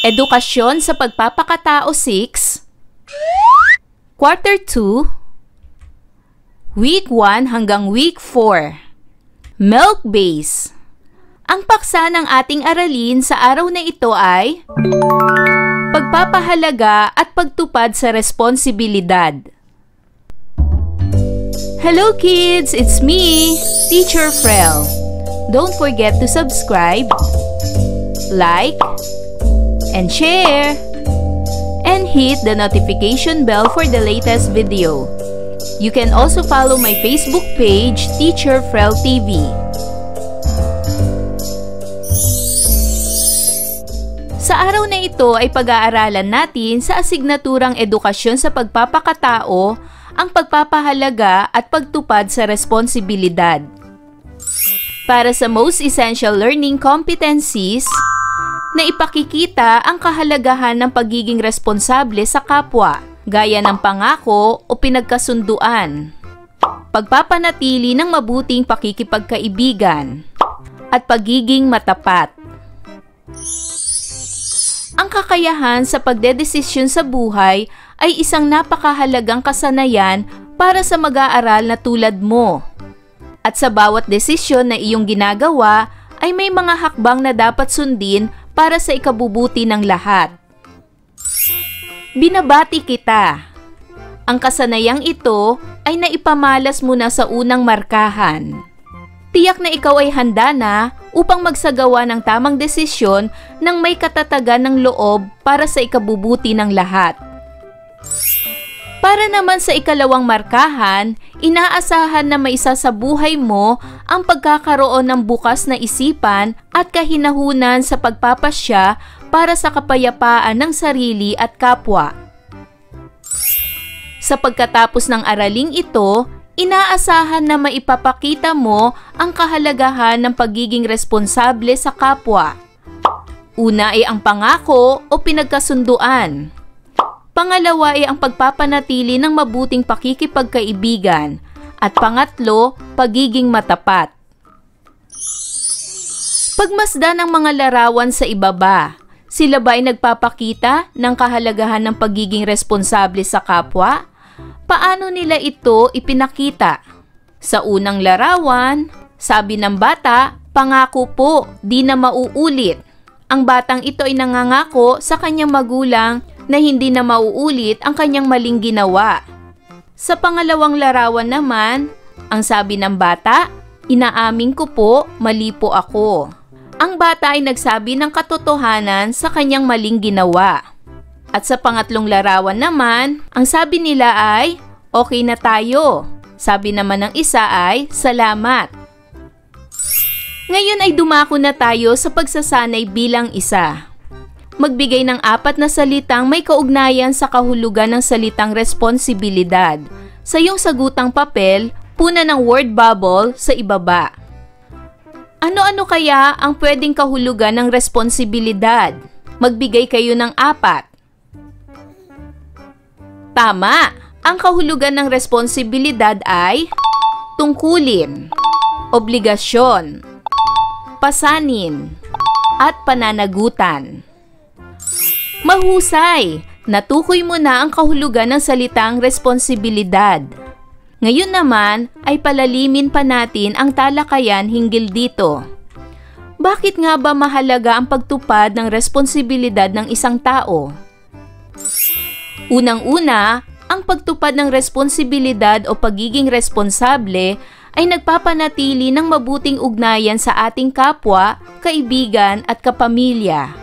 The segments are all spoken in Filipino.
Edukasyon sa Pagpapakatao 6, Quarter 2, Week 1 hanggang Week 4. Milk Base. Ang paksa ng ating aralin sa araw na ito ay pagpapahalaga at pagtupad sa responsibilidad. Hello kids! It's me, Teacher Frel. Don't forget to subscribe, like, and share, and hit the notification bell for the latest video. You can also follow my Facebook page, Teacher Frel TV. Sa araw na ito ay pag-aaralan natin sa asignaturang Edukasyon sa Pagpapakatao ang pagpapahalaga at pagtupad sa responsibilidad. Para sa most essential learning competencies, na ipakikita ang kahalagahan ng pagiging responsable sa kapwa, gaya ng pangako o pinagkasunduan, pagpapanatili ng mabuting pakikipagkaibigan, at pagiging matapat. Ang kakayahan sa pagdedesisyon sa buhay ay isang napakahalagang kasanayan para sa mag-aaral na tulad mo. At sa bawat desisyon na iyong ginagawa ay may mga hakbang na dapat sundin para sa ikabubuti ng lahat. Binabati kita. Ang kasanayang ito ay naipamalas mo na sa unang markahan. Tiyak na ikaw ay handa na upang magsagawa ng tamang desisyon ng may katatagan ng loob para sa ikabubuti ng lahat. Para naman sa ikalawang markahan, inaasahan na maisa sa buhay mo ang pagkakaroon ng bukas na isipan at kahinahunan sa pagpapasya para sa kapayapaan ng sarili at kapwa. Sa pagkatapos ng araling ito, inaasahan na maipapakita mo ang kahalagahan ng pagiging responsable sa kapwa. Una ay ang pangako o pinagkasunduan. Pangalawa ay ang pagpapanatili ng mabuting pakikipagkaibigan. At pangatlo, pagiging matapat. Pagmasdan ng mga larawan sa ibaba, sila ba ay nagpapakita ng kahalagahan ng pagiging responsable sa kapwa? Paano nila ito ipinakita? Sa unang larawan, sabi ng bata, pangako po, di na mauulit. Ang batang ito ay nangangako sa kanyang magulang na hindi na mauulit ang kanyang maling ginawa. Sa pangalawang larawan naman, ang sabi ng bata, inaamin ko po, mali po ako. Ang bata ay nagsabi ng katotohanan sa kanyang maling ginawa. At sa pangatlong larawan naman, ang sabi nila ay, okay na tayo. Sabi naman ng isa ay, salamat. Ngayon ay dumako na tayo sa pagsasanay bilang isa. Magbigay ng 4 na salitang may kaugnayan sa kahulugan ng salitang responsibilidad. Sa iyong sagutang papel, puna ng word bubble sa ibaba. Ano-ano kaya ang pwedeng kahulugan ng responsibilidad? Magbigay kayo ng 4. Tama! Ang kahulugan ng responsibilidad ay tungkulin, obligasyon, pasanin, at pananagutan. Mahusay! Natukoy mo na ang kahulugan ng salitang responsibilidad. Ngayon naman ay palalimin pa natin ang talakayan hinggil dito. Bakit nga ba mahalaga ang pagtupad ng responsibilidad ng isang tao? Unang-una, ang pagtupad ng responsibilidad o pagiging responsable ay nagpapanatili ng mabuting ugnayan sa ating kapwa, kaibigan at kapamilya.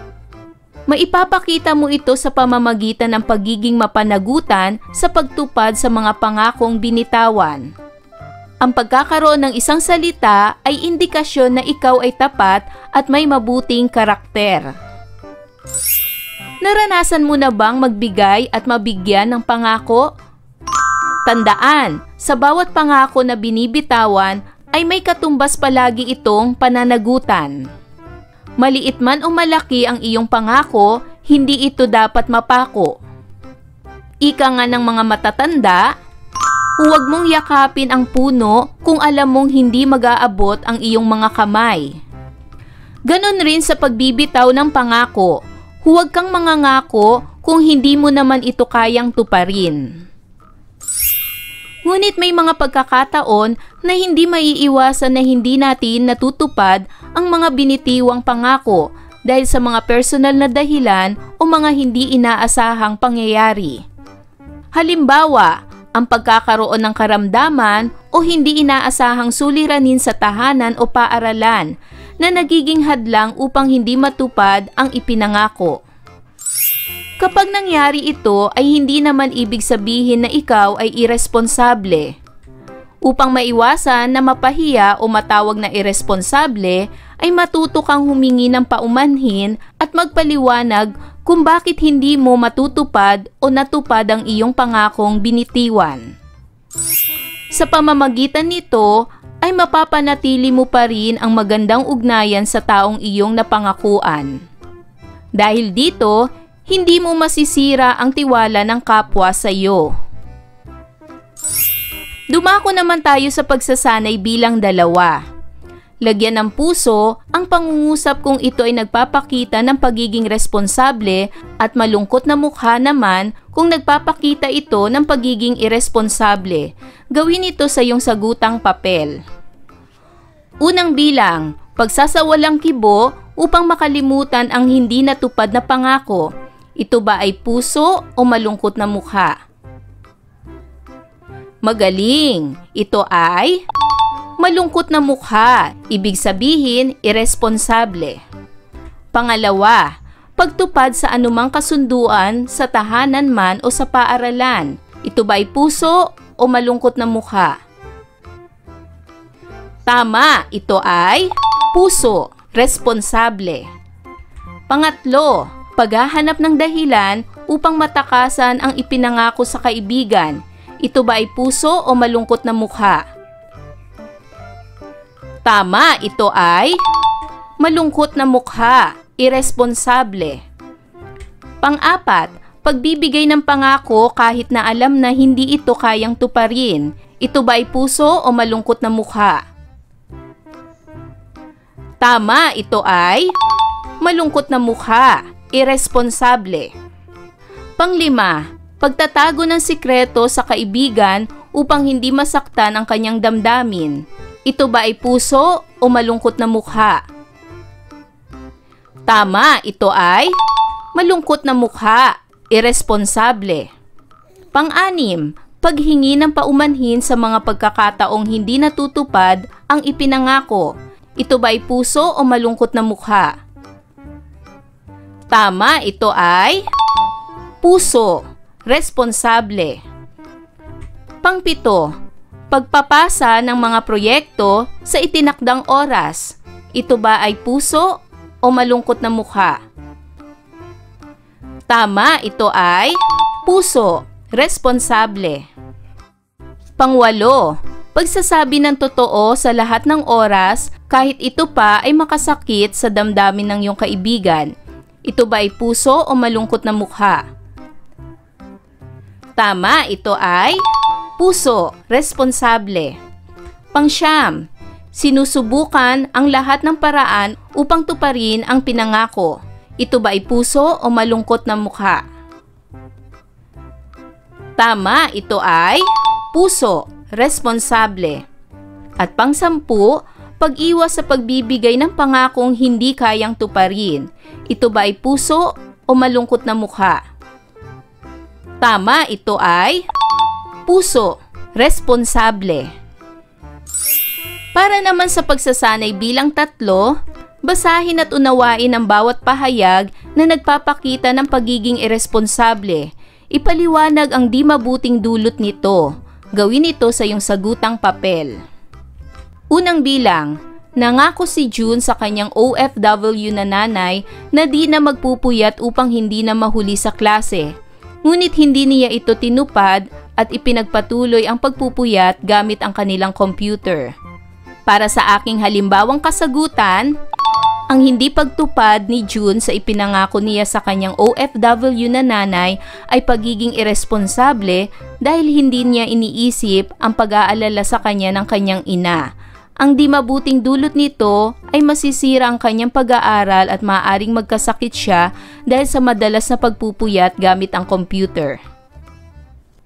Maipapakita mo ito sa pamamagitan ng pagiging mapanagutan sa pagtupad sa mga pangakong binitawan. Ang pagkakaroon ng isang salita ay indikasyon na ikaw ay tapat at may mabuting karakter. Naranasan mo na bang magbigay at mabigyan ng pangako? Tandaan, sa bawat pangako na binibitawan ay may katumbas palagi itong pananagutan. Maliit man o malaki ang iyong pangako, hindi ito dapat mapako. Ika nga ng mga matatanda, huwag mong yakapin ang puno kung alam mong hindi mag-aabot ang iyong mga kamay. Ganon rin sa pagbibitaw ng pangako. Huwag kang mangangako kung hindi mo naman ito kayang tuparin. Ngunit may mga pagkakataon na hindi maiiwasan na hindi natin natutupad ang mga binitiwang pangako dahil sa mga personal na dahilan o mga hindi inaasahang pangyayari. Halimbawa, ang pagkakaroon ng karamdaman o hindi inaasahang suliranin sa tahanan o paaralan na nagiging hadlang upang hindi matupad ang ipinangako. Kapag nangyari ito ay hindi naman ibig sabihin na ikaw ay irresponsable. Upang maiwasan na mapahiya o matawag na irresponsable, ay matuto kang humingi ng paumanhin at magpaliwanag kung bakit hindi mo matutupad o natupad ang iyong pangakong binitiwan. Sa pamamagitan nito, ay mapapanatili mo pa rin ang magandang ugnayan sa taong iyong napangakuan. Dahil dito, hindi mo masisira ang tiwala ng kapwa sa iyo. Dumako naman tayo sa pagsasanay bilang 2. Lagyan ng puso ang pangungusap kung ito ay nagpapakita ng pagiging responsable at malungkot na mukha naman kung nagpapakita ito ng pagiging irresponsable. Gawin ito sa iyong sagutang papel. Unang bilang, pagsasawalang kibo upang makalimutan ang hindi natupad na pangako. Ito ba ay puso o malungkot na mukha? Magaling! Ito ay malungkot na mukha, ibig sabihin irresponsable. Pangalawa, pagtupad sa anumang kasunduan sa tahanan man o sa paaralan. Ito ba ay puso o malungkot na mukha? Tama, ito ay puso, responsable. Pangatlo, paghahanap ng dahilan upang matakasan ang ipinangako sa kaibigan. Ito ba ay puso o malungkot na mukha? Tama, ito ay malungkot na mukha, irresponsable. Pang-apat, pagbibigay ng pangako kahit na alam na hindi ito kayang tuparin. Ito ba ay puso o malungkot na mukha? Tama, ito ay malungkot na mukha, irresponsable. Panglima, pagtatago ng sikreto sa kaibigan upang hindi masaktan ang kanyang damdamin. Ito ba ay puso o malungkot na mukha? Tama, ito ay malungkot na mukha, irresponsable. Pang-anim, paghingi ng paumanhin sa mga pagkakataong hindi natutupad ang ipinangako. Ito ba ay puso o malungkot na mukha? Tama, ito ay puso, responsable. Pang-7, pagpapasa ng mga proyekto sa itinakdang oras. Ito ba ay puso o malungkot na mukha? Tama, ito ay puso, responsable. Pang-8, pagsasabi ng totoo sa lahat ng oras kahit ito pa ay makasakit sa damdamin ng iyong kaibigan. Ito ba ay puso o malungkot na mukha? Tama, ito ay puso, responsable. Pang-9, sinusubukan ang lahat ng paraan upang tuparin ang pinangako. Ito ba ay puso o malungkot na mukha? Tama, ito ay puso, responsable. At pang-10, pag-iwas sa pagbibigay ng pangakong hindi kayang tuparin. Ito ba ay puso o malungkot na mukha? Tama, ito ay puso, responsable. Para naman sa pagsasanay bilang 3, basahin at unawain ang bawat pahayag na nagpapakita ng pagiging irresponsable. Ipaliwanag ang di mabuting dulot nito. Gawin ito sa iyong sagutang papel. Unang bilang, nangako si June sa kanyang OFW na nanay na di na magpupuyat upang hindi na mahuli sa klase. Ngunit hindi niya ito tinupad at ipinagpatuloy ang pagpupuyat gamit ang kanilang computer. Para sa aking halimbawang kasagutan, ang hindi pagtupad ni June sa ipinangako niya sa kanyang OFW na nanay ay pagiging irresponsable dahil hindi niya iniisip ang pag-aalala sa kanya ng kanyang ina. Ang di mabuting dulot nito ay masisira ang kanyang pag-aaral at maaaring magkasakit siya dahil sa madalas na pagpupuyat gamit ang computer.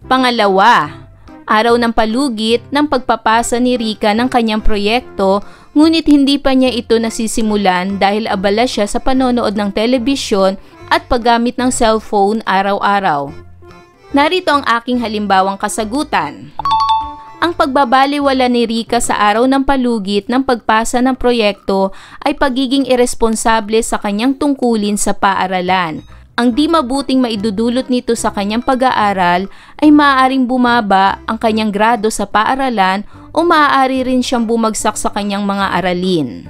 Pangalawa, araw ng palugit ng pagpapasa ni Rika ng kanyang proyekto, ngunit hindi pa niya ito nasisimulan dahil abala siya sa panonood ng telebisyon at paggamit ng cellphone araw-araw. Narito ang aking halimbawang kasagutan. Ang pagbabaliwala ni Rika sa araw ng palugit ng pagpasa ng proyekto ay pagiging iresponsable sa kanyang tungkulin sa paaralan. Ang di mabuting maidudulot nito sa kanyang pag-aaral ay maaaring bumaba ang kanyang grado sa paaralan o maaari rin siyang bumagsak sa kanyang mga aralin.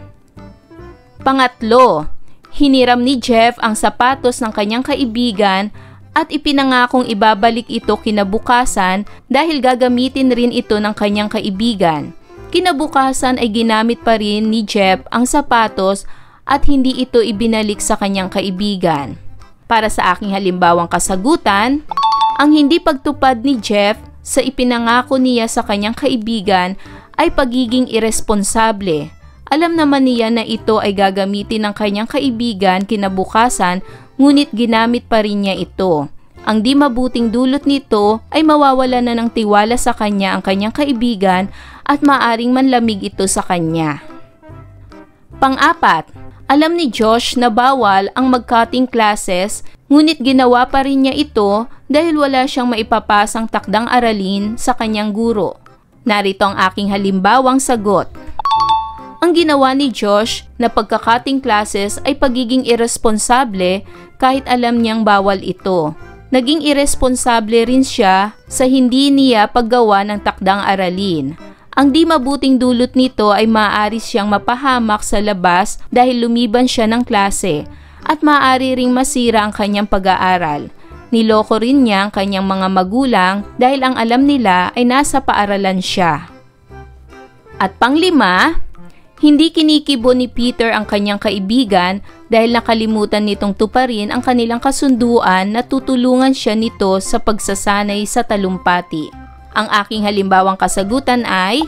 Pangatlo, hiniram ni Jeff ang sapatos ng kanyang kaibigan at ipinangakong ibabalik ito kinabukasan dahil gagamitin rin ito ng kanyang kaibigan. Kinabukasan ay ginamit pa rin ni Jeff ang sapatos at hindi ito ibinalik sa kanyang kaibigan. Para sa aking halimbawang kasagutan, ang hindi pagtupad ni Jeff sa ipinangako niya sa kanyang kaibigan ay pagiging iresponsable. Alam naman niya na ito ay gagamitin ng kanyang kaibigan kinabukasan, ngunit ginamit pa rin niya ito. Ang di mabuting dulot nito ay mawawala na ng tiwala sa kanya ang kanyang kaibigan at maaring manlamig ito sa kanya. Pang-apat, alam ni Josh na bawal ang mag-cutting classes, ngunit ginawa pa rin niya ito dahil wala siyang maipapasang takdang aralin sa kanyang guro. Narito ang aking halimbawang sagot. Ang ginawa ni Josh na pagka-cutting classes ay pagiging irresponsable kahit alam niyang bawal ito. Naging irresponsable rin siya sa hindi niya paggawa ng takdang aralin. Ang di mabuting dulot nito ay maaari siyang mapahamak sa labas dahil lumiban siya ng klase at maaari ring masira ang kanyang pag-aaral. Niloko rin niya ang kanyang mga magulang dahil ang alam nila ay nasa paaralan siya. At panglima, hindi kinikibo ni Peter ang kanyang kaibigan dahil nakalimutan nitong tuparin ang kanilang kasunduan na tutulungan siya nito sa pagsasanay sa talumpati. Ang aking halimbawang kasagutan ay,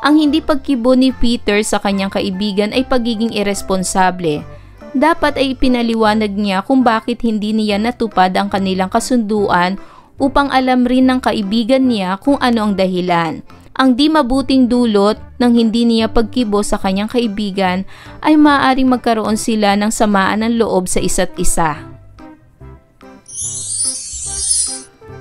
ang hindi pagkibo ni Peter sa kanyang kaibigan ay pagiging iresponsable. Dapat ay ipinaliwanag niya kung bakit hindi niya natupad ang kanilang kasunduan upang alam rin ng kaibigan niya kung ano ang dahilan. Ang di mabuting dulot ng hindi niya pagkibo sa kanyang kaibigan ay maaaring magkaroon sila ng samaan ng loob sa isa't isa.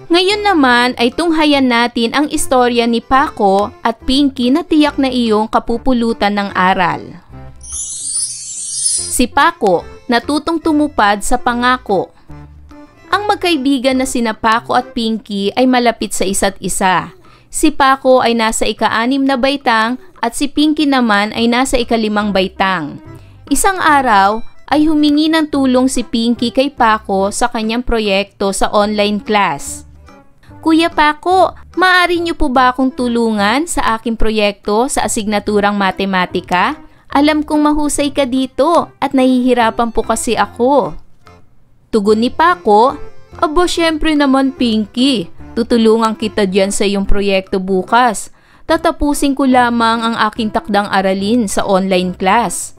Ngayon naman ay tunghayan natin ang istorya ni Paco at Pinky na tiyak na iyong kapupulutan ng aral. Si Paco, natutong tumupad sa pangako. Ang magkaibigan na sina Paco at Pinky ay malapit sa isa't isa. Si Paco ay nasa ika-6 na baitang at si Pinky naman ay nasa ika-5 baitang. Isang araw ay humingi ng tulong si Pinky kay Paco sa kanyang proyekto sa online class. Kuya Paco, maaari niyo po ba akong tulungan sa aking proyekto sa asignaturang matematika? Alam kong mahusay ka dito at nahihirapan po kasi ako. Tugon ni Paco, aba syempre naman Pinky. Tutulungan kita dyan sa iyong proyekto bukas. Tatapusin ko lamang ang aking takdang aralin sa online class.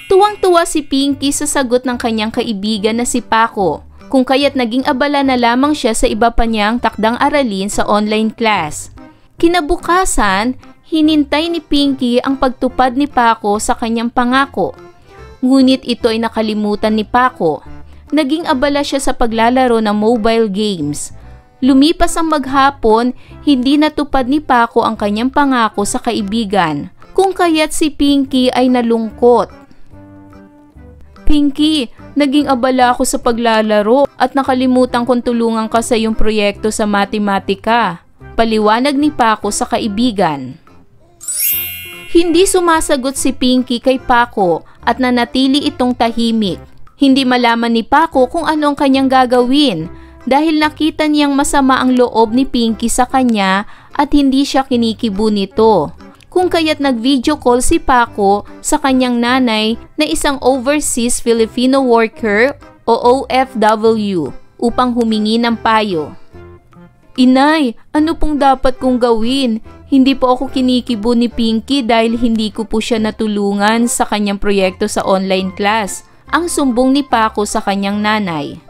Tuwang-tuwa si Pinky sa sagot ng kanyang kaibigan na si Paco, kung kaya't naging abala na lamang siya sa iba pa niyang takdang aralin sa online class. Kinabukasan, hinintay ni Pinky ang pagtupad ni Paco sa kanyang pangako. Ngunit ito ay nakalimutan ni Paco. Naging abala siya sa paglalaro ng mobile games. Lumipas ang maghapon, hindi natupad ni Paco ang kanyang pangako sa kaibigan, kung kaya't si Pinky ay nalungkot. Pinky, naging abala ako sa paglalaro at nakalimutan kong tulungan ka sa iyong proyekto sa matematika. Paliwanag ni Paco sa kaibigan. Hindi sumasagot si Pinky kay Paco at nanatili itong tahimik. Hindi malaman ni Paco kung ano ang kanyang gagawin dahil nakita niyang masama ang loob ni Pinky sa kanya at hindi siya kinikibo nito. Kung kaya't nag-video call si Paco sa kanyang nanay na isang overseas Filipino worker o OFW upang humingi ng payo. Inay, ano pong dapat kong gawin? Hindi po ako kinikibo ni Pinky dahil hindi ko po siya natulungan sa kanyang proyekto sa online class. Ang sumbong ni Paco sa kanyang nanay.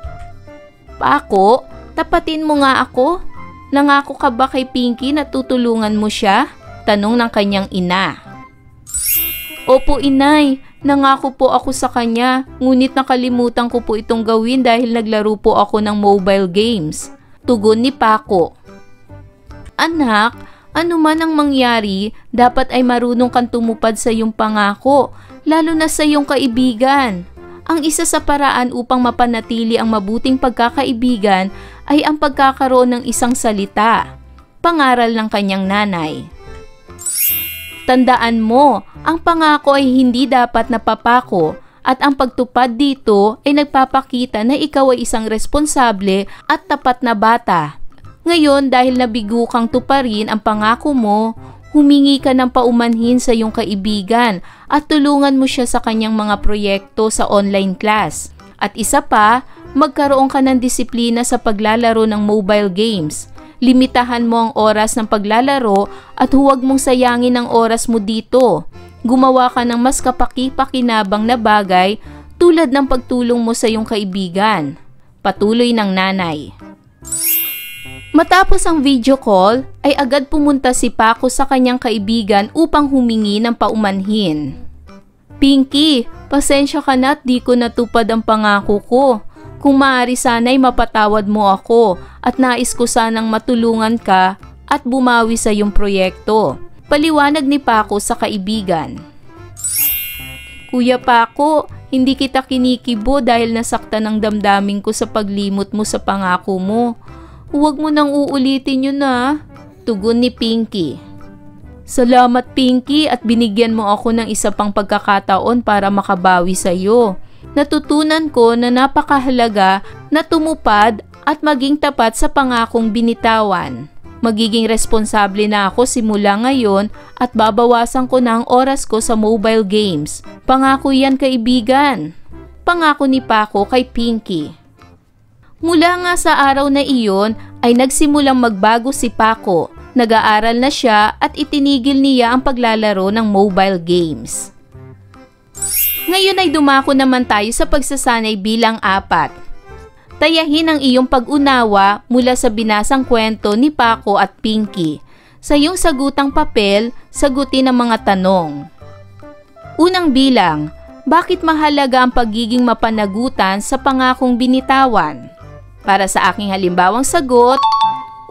Paco, tapatin mo nga ako. Nangako ka ba kay Pinky na tutulungan mo siya? Tanong ng kanyang ina. Opo, inay. Nangako po ako sa kanya. Ngunit nakalimutan ko po itong gawin dahil naglaro po ako ng mobile games. Tugon ni Paco. Anak, ano man ang mangyari, dapat ay marunong kang tumupad sa iyong pangako, lalo na sa iyong kaibigan. Ang isa sa paraan upang mapanatili ang mabuting pagkakaibigan ay ang pagkakaroon ng isang salita. Pangaral ng kanyang nanay. Tandaan mo, ang pangako ay hindi dapat napapako at ang pagtupad dito ay nagpapakita na ikaw ay isang responsable at tapat na bata. Ngayon dahil nabigo kang tuparin ang pangako mo, humingi ka ng paumanhin sa iyong kaibigan at tulungan mo siya sa kanyang mga proyekto sa online class. At isa pa, magkaroon ka ng disiplina sa paglalaro ng mobile games. Limitahan mo ang oras ng paglalaro at huwag mong sayangin ang oras mo dito. Gumawa ka ng mas kapaki-pakinabang na bagay tulad ng pagtulong mo sa iyong kaibigan. Patuloy ng nanay. Matapos ang video call, ay agad pumunta si Paco sa kanyang kaibigan upang humingi ng paumanhin. Pinky, pasensya ka na at di ko natupad ang pangako ko. Kung maaari sana'y mapatawad mo ako at nais ko sanang matulungan ka at bumawi sa iyong proyekto. Paliwanag ni Paco sa kaibigan. Kuya Paco, hindi kita kinikibo dahil nasaktan ang damdamin ko sa paglimot mo sa pangako mo. Huwag mo nang uulitin yun na, tugon ni Pinky. Salamat Pinky at binigyan mo ako ng isa pang pagkakataon para makabawi sa iyo. Natutunan ko na napakahalaga na tumupad at maging tapat sa pangakong binitawan. Magiging responsable na ako simula ngayon at babawasan ko na ang oras ko sa mobile games. Pangako yan kaibigan. Pangako ni Paco kay Pinky. Mula nga sa araw na iyon ay nagsimulang magbago si Paco. Nag-aaral na siya at itinigil niya ang paglalaro ng mobile games. Ngayon ay dumako naman tayo sa pagsasanay bilang 4. Tayahin ang iyong pag-unawa mula sa binasang kwento ni Paco at Pinky. Sa iyong sagutang papel, sagutin ang mga tanong. Unang bilang, bakit mahalaga ang pagiging mapanagutan sa pangakong binitawan? Para sa aking halimbawang sagot,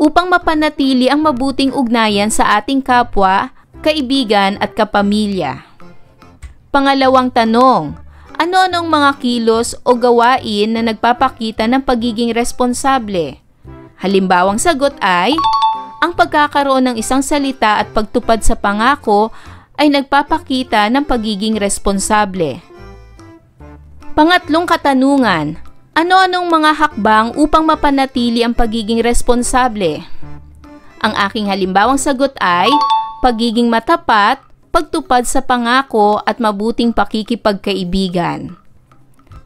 upang mapanatili ang mabuting ugnayan sa ating kapwa, kaibigan at kapamilya. Pangalawang tanong, ano-anong mga kilos o gawain na nagpapakita ng pagiging responsable? Halimbawang sagot ay, ang pagkakaroon ng isang salita at pagtupad sa pangako ay nagpapakita ng pagiging responsable. Pangatlong katanungan, ano-anong mga hakbang upang mapanatili ang pagiging responsable? Ang aking halimbawang sagot ay, pagiging matapat, pagtupad sa pangako at mabuting pakikipagkaibigan.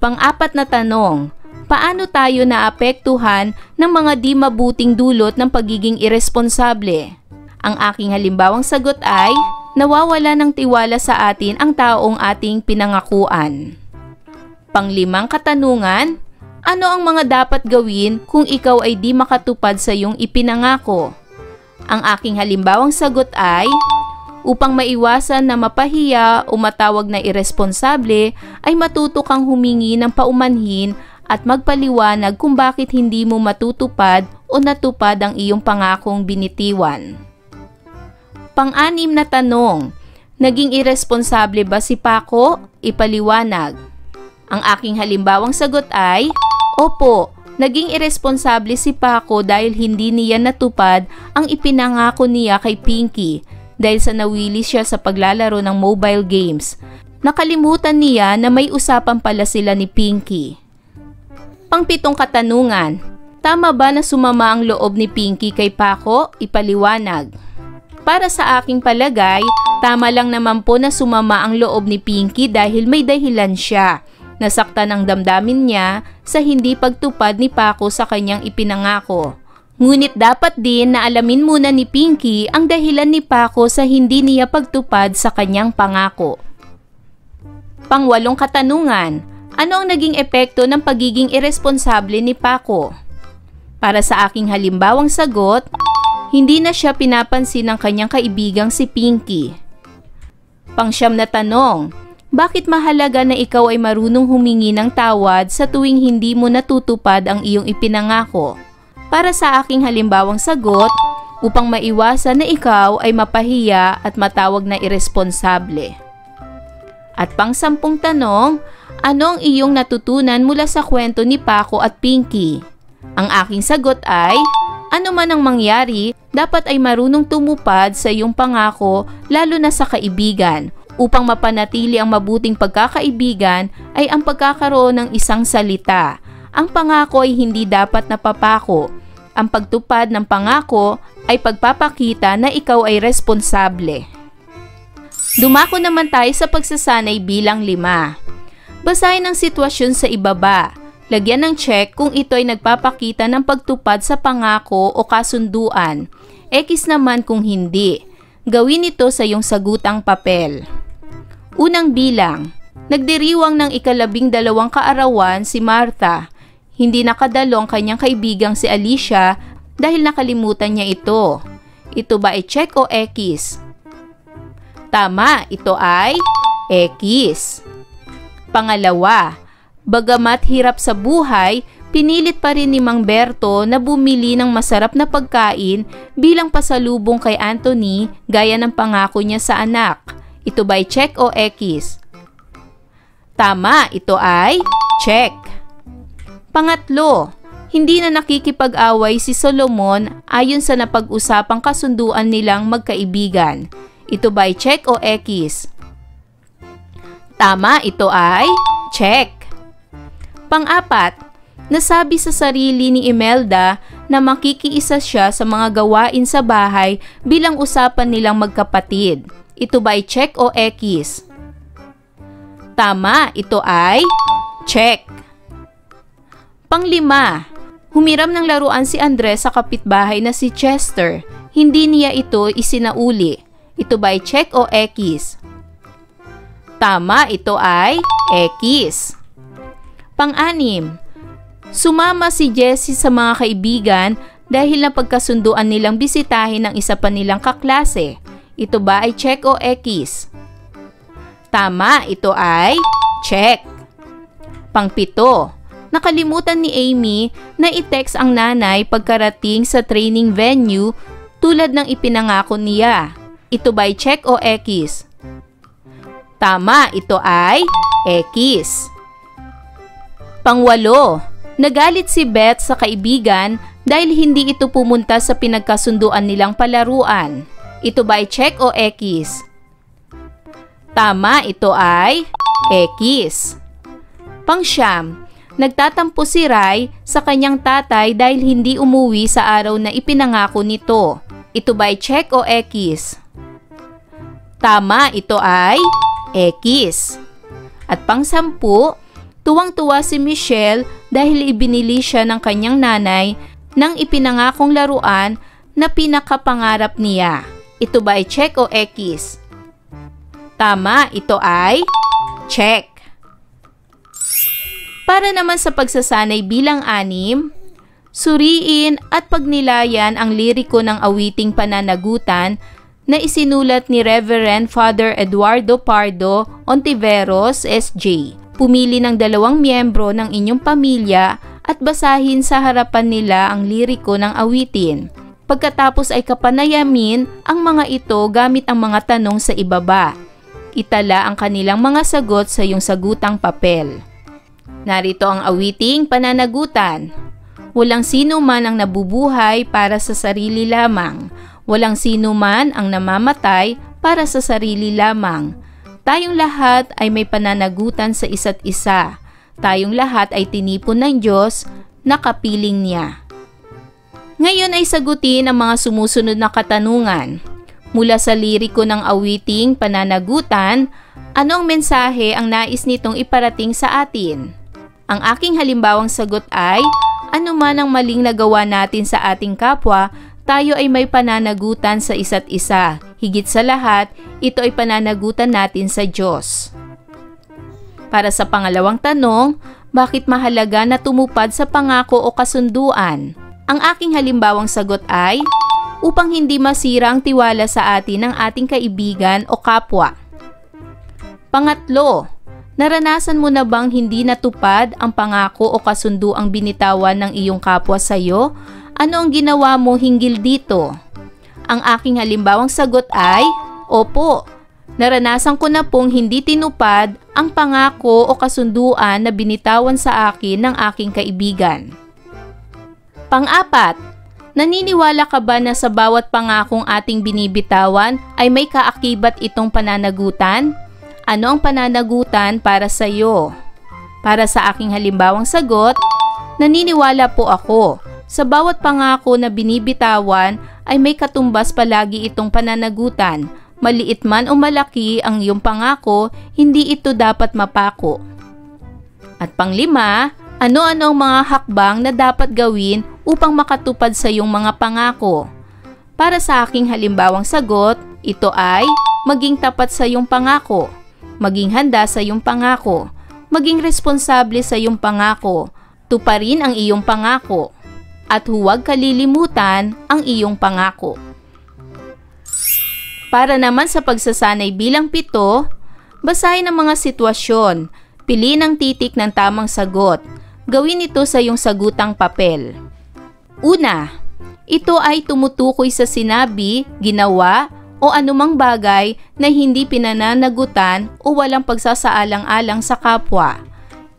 Pang-4 na tanong, paano tayo naapektuhan ng mga di mabuting dulot ng pagiging iresponsable? Ang aking halimbawang sagot ay, nawawala ng tiwala sa atin ang taong ating pinangakuan. Pang-5 katanungan, ano ang mga dapat gawin kung ikaw ay di makatupad sa iyong ipinangako? Ang aking halimbawang sagot ay, upang maiwasan na mapahiya o matawag na iresponsable, ay matuto kang humingi ng paumanhin at magpaliwanag kung bakit hindi mo matutupad o natupad ang iyong pangakong binitiwan. Pang-6 na tanong, naging iresponsable ba si Paco? Ipaliwanag. Ang aking halimbawang sagot ay, opo, naging iresponsable si Paco dahil hindi niya natupad ang ipinangako niya kay Pinky dahil sa nawili siya sa paglalaro ng mobile games. Nakalimutan niya na may usapan pala sila ni Pinky. Pang-7 katanungan, tama ba na sumama ang loob ni Pinky kay Paco? Ipaliwanag. Para sa aking palagay, tama lang naman po na sumama ang loob ni Pinky dahil may dahilan siya. Nasaktan ang damdamin niya sa hindi pagtupad ni Paco sa kanyang ipinangako. Ngunit dapat din na alamin muna ni Pinky ang dahilan ni Paco sa hindi niya pagtupad sa kanyang pangako. Pang-8 katanungan, ano ang naging epekto ng pagiging iresponsable ni Paco? Para sa aking halimbawang sagot, hindi na siya pinapansin ng kanyang kaibigang si Pinky. Pang-9 na tanong, bakit mahalaga na ikaw ay marunong humingi ng tawad sa tuwing hindi mo natutupad ang iyong ipinangako? Para sa aking halimbawang sagot, upang maiwasan na ikaw ay mapahiya at matawag na iresponsable. At pang-10 tanong, ano ang iyong natutunan mula sa kwento ni Paco at Pinky? Ang aking sagot ay, ano man ang mangyari, dapat ay marunong tumupad sa iyong pangako lalo na sa kaibigan. Upang mapanatili ang mabuting pagkakaibigan ay ang pagkakaroon ng isang salita. Ang pangako ay hindi dapat napapako. Ang pagtupad ng pangako ay pagpapakita na ikaw ay responsable. Dumako naman tayo sa pagsasanay bilang 5. Basahin ang sitwasyon sa ibaba. Lagyan ng check kung ito ay nagpapakita ng pagtupad sa pangako o kasunduan. X naman kung hindi. Gawin ito sa iyong sagutang papel. Unang bilang, nagdiriwang ng 12 kaarawan si Martha. Hindi nakadalo ang kanyang kaibigang si Alicia dahil nakalimutan niya ito. Ito ba ay check o X? Tama, ito ay X. Pangalawa, bagamat hirap sa buhay, pinilit pa rin ni Mang Berto na bumili ng masarap na pagkain bilang pasalubong kay Anthony gaya ng pangako niya sa anak. Ito ba ay check o X? Tama, ito ay check. Pangatlo, hindi na nakikipag-away si Solomon ayon sa napag-usapang kasunduan nilang magkaibigan. Ito ba ay check o X? Tama, ito ay check. Pang-apat, nasabi sa sarili ni Imelda na makikiisa siya sa mga gawain sa bahay bilang usapan nilang magkapatid. Ito ba ay check o X? Tama, ito ay check. Pang-5, humiram ng laruan si Andres sa kapitbahay na si Chester. Hindi niya ito isinauli. Ito ba ay check o X? Tama, ito ay X. Pang-6, sumama si Jessie sa mga kaibigan dahil napagkasunduan nilang bisitahin ang isa pa nilang kaklase. Ito ba ay check o X? Tama, ito ay check. Pang-7, nakalimutan ni Amy na i-text ang nanay pagkarating sa training venue tulad ng ipinangako niya. Ito ba ay check o X? Tama, ito ay X. Pang-8, nagalit si Beth sa kaibigan dahil hindi ito pumunta sa pinagkasunduan nilang palaruan. Ito ba ay check o X? Tama, ito ay X. Pang-9, nagtatampo si Rai sa kanyang tatay dahil hindi umuwi sa araw na ipinangako nito. Ito ba ay check o X? Tama, ito ay X. At pang-10, tuwang-tuwa si Michelle dahil ibinili siya ng kanyang nanay ng ipinangakong laruan na pinakapangarap niya. Ito ba ay check o X? Tama, ito ay check. Para naman sa pagsasanay bilang 6, suriin at pagnilayan ang liriko ng awiting pananagutan na isinulat ni Reverend Father Eduardo Pardo Ontiveros, S.J. Pumili ng 2 miyembro ng inyong pamilya at basahin sa harapan nila ang liriko ng awitin. Pagkatapos ay kapanayamin ang mga ito gamit ang mga tanong sa ibaba. Itala ang kanilang mga sagot sa iyong sagutang papel. Narito ang awiting pananagutan. Walang sino man ang nabubuhay para sa sarili lamang. Walang sino man ang namamatay para sa sarili lamang. Tayong lahat ay may pananagutan sa isa't isa. Tayong lahat ay tinipon ng Diyos na kapiling niya. Ngayon ay sagutin ang mga sumusunod na katanungan. Mula sa liriko ng awiting pananagutan, anong mensahe ang nais nitong iparating sa atin? Ang aking halimbawang sagot ay, Ano man ang maling nagawa natin sa ating kapwa, tayo ay may pananagutan sa isa't isa. Higit sa lahat, ito ay pananagutan natin sa Diyos. Para sa pangalawang tanong, bakit mahalaga na tumupad sa pangako o kasunduan? Ang aking halimbawang sagot ay, upang hindi masira ang tiwala sa atin ng ating kaibigan o kapwa. Pangatlo, naranasan mo na bang hindi natupad ang pangako o kasunduang binitawan ng iyong kapwa sa iyo? Ano ang ginawa mo hinggil dito? Ang aking halimbawang sagot ay, opo. Naranasan ko na pong hindi tinupad ang pangako o kasunduan na binitawan sa akin ng aking kaibigan. Pang-apat, naniniwala ka ba na sa bawat pangakong ating binibitawan ay may kaakibat itong pananagutan? Ano ang pananagutan para sa iyo? Para sa aking halimbawang sagot, naniniwala po ako. Sa bawat pangako na binibitawan ay may katumbas palagi itong pananagutan. Maliit man o malaki ang iyong pangako, hindi ito dapat mapako. At panglima, ano-ano ang mga hakbang na dapat gawin upang makatupad sa iyong mga pangako? Para sa aking halimbawang sagot, ito ay maging tapat sa iyong pangako, maging handa sa iyong pangako, maging responsable sa iyong pangako, tuparin ang iyong pangako, at huwag kalilimutan ang iyong pangako. Para naman sa pagsasanay bilang 7, basahin ang mga sitwasyon, piliin ang titik ng tamang sagot, gawin ito sa iyong sagutang papel. Una, ito ay tumutukoy sa sinabi, ginawa, o anumang bagay na hindi pinananagutan o walang pagsasaalang-alang sa kapwa.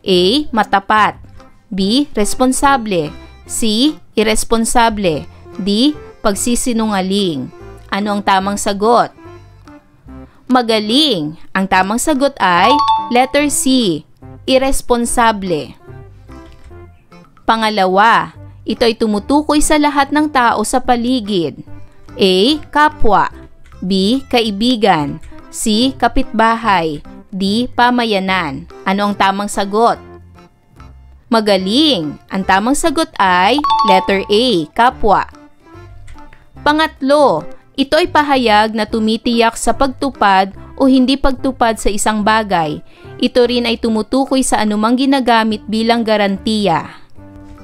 A. Matapat. B. Responsable. C. Irresponsable. D. Pagsisinungaling. Ano ang tamang sagot? Magaling. Ang tamang sagot ay letter C. Irresponsable. Pangalawa, ito ay tumutukoy sa lahat ng tao sa paligid. A. Kapwa. B. Kaibigan. C. Kapitbahay. D. Pamayanan. Ano ang tamang sagot? Magaling. Ang tamang sagot ay letter A. Kapwa. Pangatlo, ito ay pahayag na tumitiyak sa pagtupad o hindi pagtupad sa isang bagay. Ito rin ay tumutukoy sa anumang ginagamit bilang garantiya.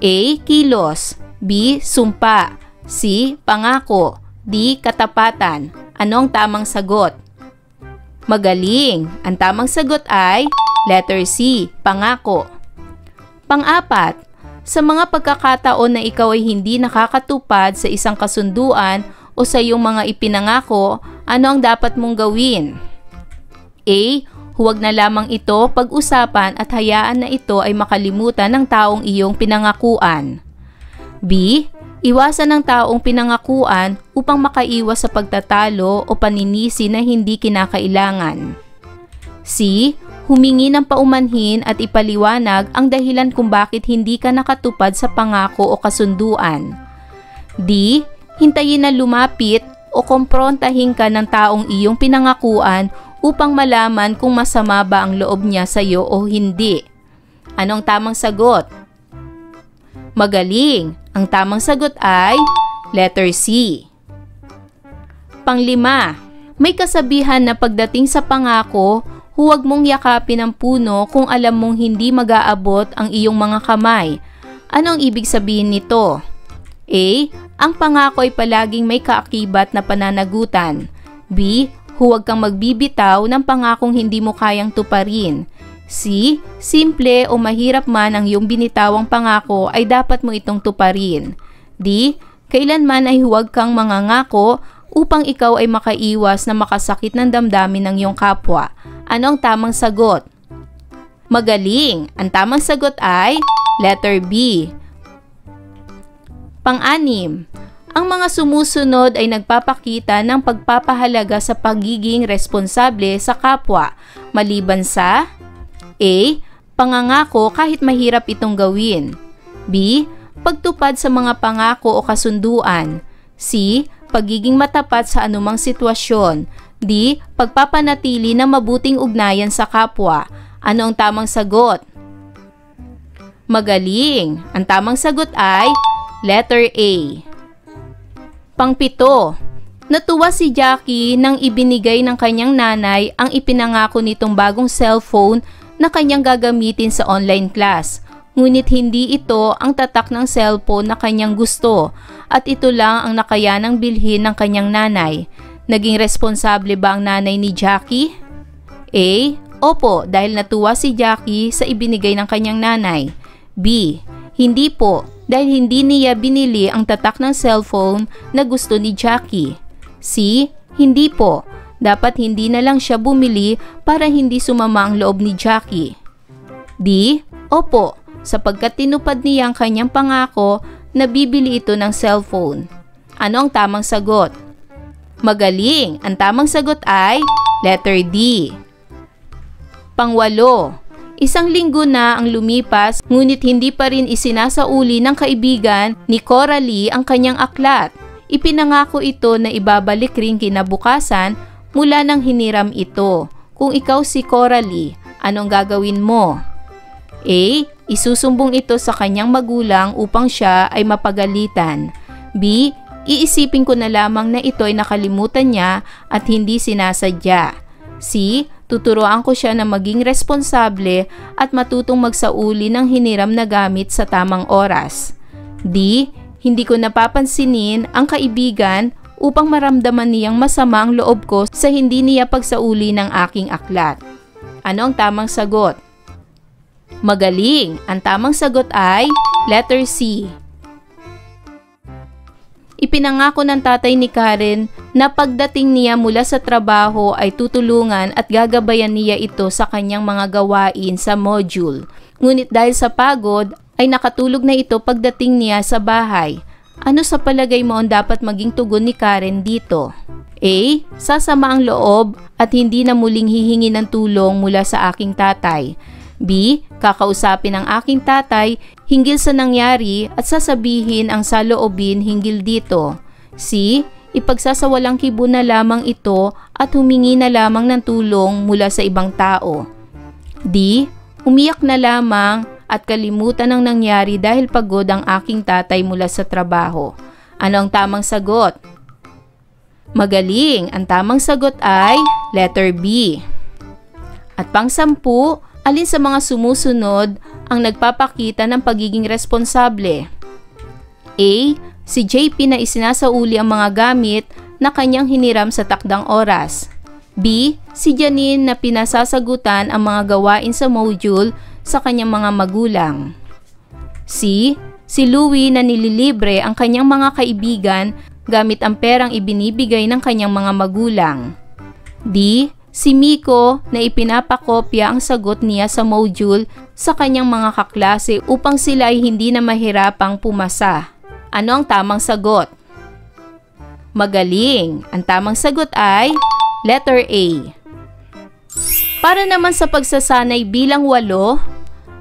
A. Kilos. B. Sumpa. C. Pangako. D. Katapatan. Ano ang tamang sagot? Magaling. Ang tamang sagot ay letter C. Pangako. Pang-apat, sa mga pagkakataon na ikaw ay hindi nakakatupad sa isang kasunduan o sa iyong mga ipinangako, ano ang dapat mong gawin? A. Huwag na lamang ito pag-usapan at hayaan na ito ay makalimutan ng taong iyong pinangakuan. B. Iwasan ng taong pinangakuan upang makaiwas sa pagtatalo o paninisi na hindi kinakailangan. C. Humingi ng paumanhin at ipaliwanag ang dahilan kung bakit hindi ka nakatupad sa pangako o kasunduan. D. Hintayin na lumapit o komprontahin ka ng taong iyong pinangakuan upang malaman kung masama ba ang loob niya sa iyo o hindi. Anong tamang sagot? Magaling. Ang tamang sagot ay letter C. Panglima, may kasabihan na pagdating sa pangako, huwag mong yakapin ang puno kung alam mong hindi mag-aabot ang iyong mga kamay. Ano ang ibig sabihin nito? A. Ang pangako ay palaging may kaakibat na pananagutan. B. Huwag kang magbibitaw ng pangakong hindi mo kayang tuparin. C. Simple o mahirap man ang iyong binitawang pangako ay dapat mo itong tuparin. D. Kailanman ay huwag kang mangangako upang ikaw ay makaiwas na makasakit ng damdamin ng iyong kapwa. Ano ang tamang sagot? Magaling. Ang tamang sagot ay letter B. Pang-anim, ang mga sumusunod ay nagpapakita ng pagpapahalaga sa pagiging responsable sa kapwa, maliban sa A. Pangangako kahit mahirap itong gawin. B. Pagtupad sa mga pangako o kasunduan. C. Pagiging matapat sa anumang sitwasyon. D. Pagpapanatili ng mabuting ugnayan sa kapwa. Ano ang tamang sagot? Magaling! Ang tamang sagot ay letter A. Pang-7. Natuwa si Jackie nang ibinigay ng kanyang nanay ang ipinangako nitong bagong cellphone na kanyang gagamitin sa online class. Ngunit hindi ito ang tatak ng cellphone na kanyang gusto at ito lang ang nakayanang bilhin ng kanyang nanay. Naging responsable ba ang nanay ni Jackie? A. Opo, dahil natuwa si Jackie sa ibinigay ng kanyang nanay. B. Hindi po, dahil hindi niya binili ang tatak ng cellphone na gusto ni Jackie. C. Hindi po, dapat hindi na lang siya bumili para hindi sumama ang loob ni Jackie. D. Opo, sapagkat tinupad niya ang kanyang pangako na bibili ito ng cellphone. Ano ang tamang sagot? Magaling! Ang tamang sagot ay letter D. Pang-8. Isang linggo na ang lumipas ngunit hindi pa rin isinasauli ng kaibigan ni Coralie ang kanyang aklat. Ipinangako ito na ibabalik rin kinabukasan mula nang hiniram ito. Kung ikaw si Coralie, anong gagawin mo? A. Isusumbong ito sa kanyang magulang upang siya ay mapagalitan. B. Iisipin ko na lamang na ito ay nakalimutan niya at hindi sinasadya. C. Tuturuan ko siya na maging responsable at matutong magsauli ng hiniram na gamit sa tamang oras. D. Hindi ko napapansinin ang kaibigan upang maramdaman niyang masama ang loob ko sa hindi niya pagsauli ng aking aklat. Ano ang tamang sagot? Magaling! Ang tamang sagot ay letter C. Ipinangako ng tatay ni Karen na pagdating niya mula sa trabaho ay tutulungan at gagabayan niya ito sa kanyang mga gawain sa module. Ngunit dahil sa pagod ay nakatulog na ito pagdating niya sa bahay. Ano sa palagay mo ang dapat maging tugon ni Karen dito? A. Sasama ang loob at hindi na muling hihingi ng tulong mula sa aking tatay. B. Kakausapin ang aking tatay hinggil sa nangyari at sasabihin ang saloobin hinggil dito. C. Ipagsasawalang kibo na lamang ito at humingi na lamang ng tulong mula sa ibang tao. D. Umiyak na lamang at kalimutan ang nangyari dahil pagod ang aking tatay mula sa trabaho. Ano ang tamang sagot? Magaling! Ang tamang sagot ay letter B. At pang-10, alin sa mga sumusunod ang nagpapakita ng pagiging responsable? A. Si JP na isinasauli ang mga gamit na kanyang hiniram sa takdang oras. B. Si Janine na pinasasagutan ang mga gawain sa module sa kanyang mga magulang. C. Si Louie na nililibre ang kanyang mga kaibigan gamit ang perang ibinibigay ng kanyang mga magulang. D. Si Miko na ipinapakopya ang sagot niya sa module sa kanyang mga kaklase upang sila ay hindi na mahirapang pumasa. Ano ang tamang sagot? Magaling! Ang tamang sagot ay letter A. Para naman sa pagsasanay bilang 8,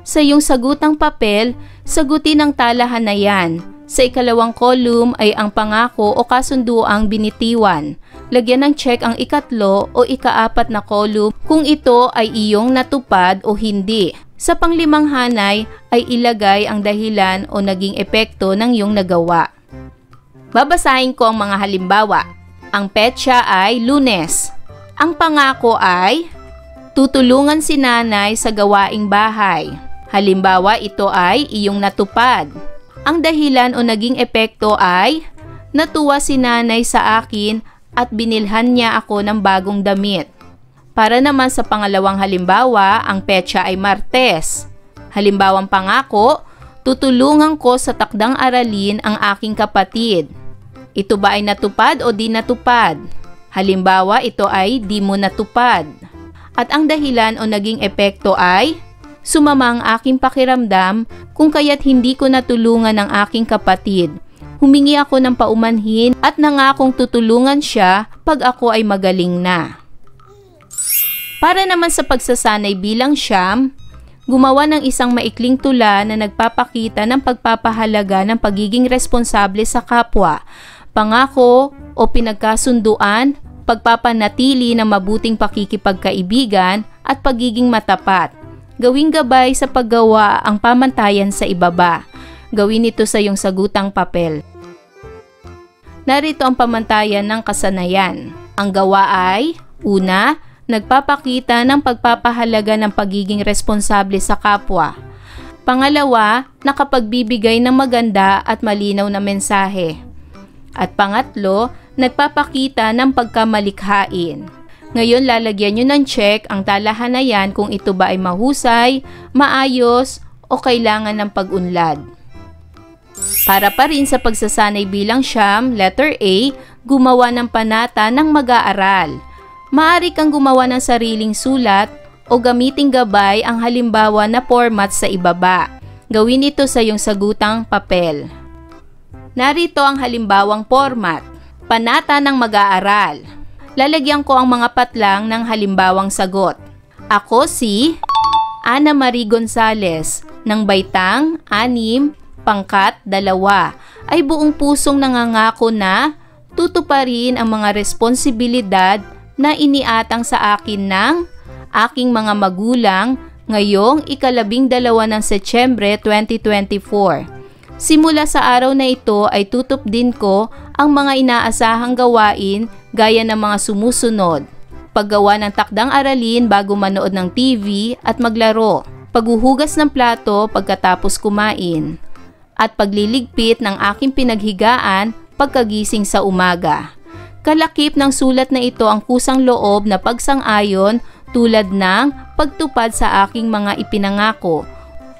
sa iyong sagutang papel, sagutin ang talahan na yan. Sa ikalawang column ay ang pangako o kasunduang binitiwan. Lagyan ng check ang ikatlo o ika-4 na column kung ito ay iyong natupad o hindi. Sa panglimang hanay ay ilagay ang dahilan o naging epekto ng iyong nagawa. Babasahin ko ang mga halimbawa. Ang petsa ay Lunes. Ang pangako ay tutulungan si nanay sa gawaing bahay. Halimbawa, ito ay iyong natupad. Ang dahilan o naging epekto ay natuwa si nanay sa akin at binilhan niya ako ng bagong damit. Para naman sa pangalawang halimbawa, ang petsa ay Martes. Halimbawang pangako, tutulungan ko sa takdang aralin ang aking kapatid. Ito ba ay natupad o di natupad? Halimbawa, ito ay di mo natupad. At ang dahilan o naging epekto ay sumama ang aking pakiramdam kung kaya't hindi ko natulungan ang aking kapatid. Humingi ako ng paumanhin at nangakong tutulungan siya pag ako ay magaling na. Para naman sa pagsasanay bilang 9, gumawa ng isang maikling tula na nagpapakita ng pagpapahalaga ng pagiging responsable sa kapwa, pangako o pinagkasunduan, pagpapanatili ng mabuting pakikipagkaibigan at pagiging matapat. gawing gabay sa paggawa ang pamantayan sa ibaba. Gawin ito sa iyong sagutang papel. Narito ang pamantayan ng kasanayan. Ang gawa ay, una, nagpapakita ng pagpapahalaga ng pagiging responsable sa kapwa. Pangalawa, nakapagbibigay ng maganda at malinaw na mensahe. At pangatlo, nagpapakita ng pagkamalikhain. Ngayon lalagyan nyo ng check ang talahanayan kung ito ba ay mahusay, maayos o kailangan ng pag-unlad. Para pa rin sa pagsasanay bilang siyam, letter A, gumawa ng panata ng mag-aaral. Maaari kang gumawa ng sariling sulat o gamiting gabay ang halimbawa na format sa ibaba. Gawin ito sa iyong sagutang papel. Narito ang halimbawang format. Panata ng mag-aaral. Lalagyan ko ang mga patlang ng halimbawang sagot. Ako si Ana Marie Gonzales ng baitang 6, pangkat 2, ay buong pusong nangangako na tutuparin ang mga responsibilidad na iniatang sa akin ng aking mga magulang ngayong 12 ng Setyembre 2024. Simula sa araw na ito ay tutupdin ko ang mga inaasahang gawain gaya ng mga sumusunod: paggawa ng takdang aralin bago manood ng TV at maglaro, paghuhugas ng plato pagkatapos kumain, at pagliligpit ng aking pinaghigaan pagkagising sa umaga. Kalakip ng sulat na ito ang kusang loob na pagsang-ayon tulad ng pagtupad sa aking mga ipinangako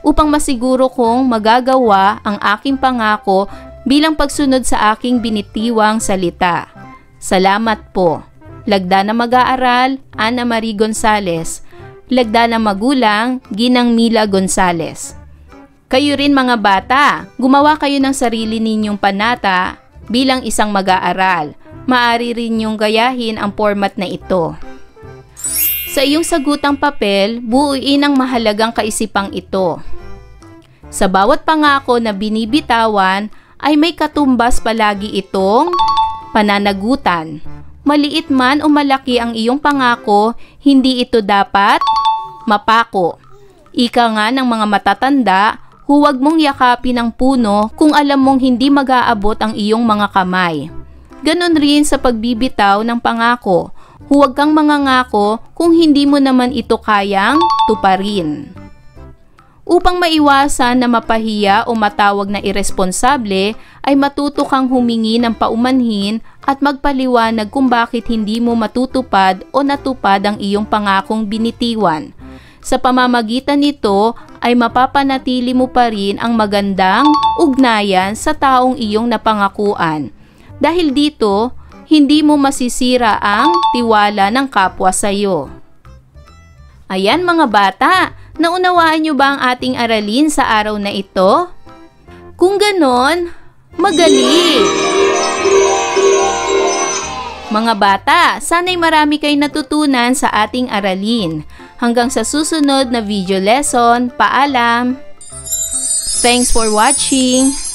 upang masiguro kong magagawa ang aking pangako bilang pagsunod sa aking binitiwang salita. Salamat po. Lagda na mag-aaral, Ana Marie Gonzales. Lagda na magulang, Ginang Mila Gonzales. Kayo rin mga bata, gumawa kayo ng sarili ninyong panata bilang isang mag-aaral. Maaari rin niyong gayahin ang format na ito. Sa iyong sagutang papel, buuin ang mahalagang kaisipang ito. Sa bawat pangako na binibitawan ay may katumbas palagi itong pananagutan. Maliit man o malaki ang iyong pangako, hindi ito dapat mapako. Ika nga ng mga matatanda, huwag mong yakapin ang puno kung alam mong hindi mag-aabot ang iyong mga kamay. Ganon rin sa pagbibitaw ng pangako. Huwag kang mangangako kung hindi mo naman ito kayang tuparin. Upang maiwasan na mapahiya o matawag na iresponsable, ay matuto kang humingi ng paumanhin at magpaliwanag kung bakit hindi mo matutupad o natupad ang iyong pangakong binitiwan. Sa pamamagitan nito ay mapapanatili mo pa rin ang magandang ugnayan sa taong iyong napangakuan. Dahil dito, hindi mo masisira ang tiwala ng kapwa sa iyo. Ayan mga bata, naunawaan nyo ba ang ating aralin sa araw na ito? Kung ganon, magaling! Mga bata, sana'y marami kayong natutunan sa ating aralin. Hanggang sa susunod na video lesson, paalam! Thanks for watching!